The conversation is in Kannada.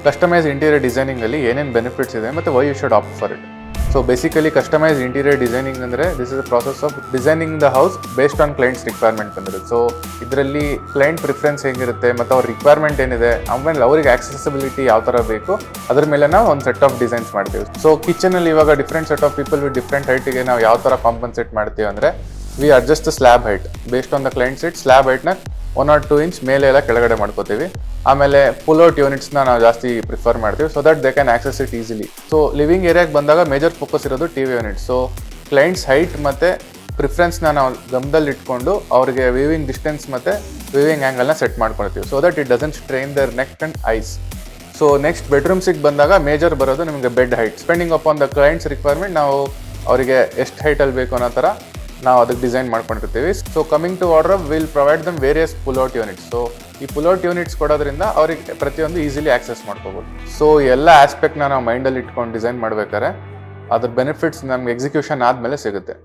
ಕಸ್ಟಮೈಸ್ ಇಂಟೀರಿಯರ್ ಡಿಸೈನಿಂಗಲ್ಲಿ ಏನೇನು ಬೆನಿಫಿಟ್ಸ್ ಇದೆ ಮತ್ತು why you should opt for it. So basically customize interior designing ಅಂದರೆ this is a process of designing the house based on clients requirement ಬಂದಿರುತ್ತೆ. ಸೊ ಇದರಲ್ಲಿ ಕ್ಲೈಂಟ್ ಪ್ರಿಫರೆನ್ಸ್ ಹೇಗಿರುತ್ತೆ ಮತ್ತು ಅವ್ರ ರಿಕ್ವೈರ್ಮೆಂಟ್ ಏನಿದೆ, ಆಮೇಲೆ ಅವ್ರಿಗೆ ಆಕ್ಸೆಸಿಬಿಲಿಟಿ ಯಾವ ಥರ ಬೇಕು ಅದ್ರ ಮೇಲೆ ನಾವು ಒಂದು ಸೆಟ್ ಆಫ್ ಡಿಸೈನ್ಸ್ ಮಾಡ್ತೀವಿ. ಸೊ ಕಿಚನಲ್ಲಿ ಇವಾಗ different set of people with different ಹೈಟಿಗೆ ನಾವು ಯಾವ ಥರ ಕಾಂಪನ್ಸೇಟ್ ಮಾಡ್ತೀವಿ ಅಂದರೆ we adjust slab height based on the client site. Slab ಹೈಟ್ನ 1 or 2 inch ಮೇಲೆ ಎಲ್ಲ ಕೆಳಗಡೆ ಮಾಡ್ಕೋತೀವಿ. ಆಮೇಲೆ ಪುಲ್ಔಟ್ ಯೂನಿಟ್ಸ್ನ ನಾವು ಜಾಸ್ತಿ ಪ್ರಿಫರ್ ಮಾಡ್ತೀವಿ so that they can access it easily. So living ಏರಿಯಾಗೆ ಬಂದಾಗ ಮೇಜರ್ ಫೋಕಸ್ ಇರೋದು T V unit. So clients height ಮತ್ತು ಪ್ರಿಫರೆನ್ಸ್ನ ನಾವು ಗಮನದಲ್ಲಿ ಇಟ್ಕೊಂಡು ಅವ್ರಿಗೆ ವಿವಿಂಗ್ ಡಿಸ್ಟೆನ್ಸ್ ಮತ್ತು ವಿವಿಂಗ್ ಆ್ಯಂಗಲ್ನ ಸೆಟ್ ಮಾಡ್ಕೊಳ್ತೀವಿ so that it doesn't strain their neck and eyes. So next ಬೆಡ್ರೂಮ್ಸಿಗೆ ಬಂದಾಗ ಮೇಜರ್ ಬರೋದು ನಿಮಗೆ bed height. Spending upon the clients requirement ನಾವು ಅವರಿಗೆ ಎಷ್ಟು ಹೈಟಲ್ಲಿ ಬೇಕು ಅನ್ನೋ ಥರ ನಾವು ಅದಕ್ಕೆ ಡಿಸೈನ್ ಮಾಡ್ಕೊಂಡಿರ್ತೀವಿ. So coming to wardrobe will provide them various pullout units. So ಈ ಪುಲ್ಔಟ್ ಯೂನಿಟ್ಸ್ ಕೊಡೋದ್ರಿಂದ ಅವ್ರಿಗೆ ಪ್ರತಿಯೊಂದು ಈಸಿಲಿ ಆಕ್ಸೆಸ್ ಮಾಡ್ಕೋಬೋದು. ಸೊ ಎಲ್ಲ ಆಸ್ಪೆಕ್ಟ್ನ ನಾವು ಮೈಂಡಲ್ಲಿ ಇಟ್ಕೊಂಡು ಡಿಸೈನ್ ಮಾಡ್ಬೇಕಾದ್ರೆ ಅದ್ರ ಬೆನಿಫಿಟ್ಸ್ ನಮ್ಗೆ ಎಕ್ಸಿಕ್ಯೂಷನ್ ಆದಮೇಲೆ ಸಿಗುತ್ತೆ.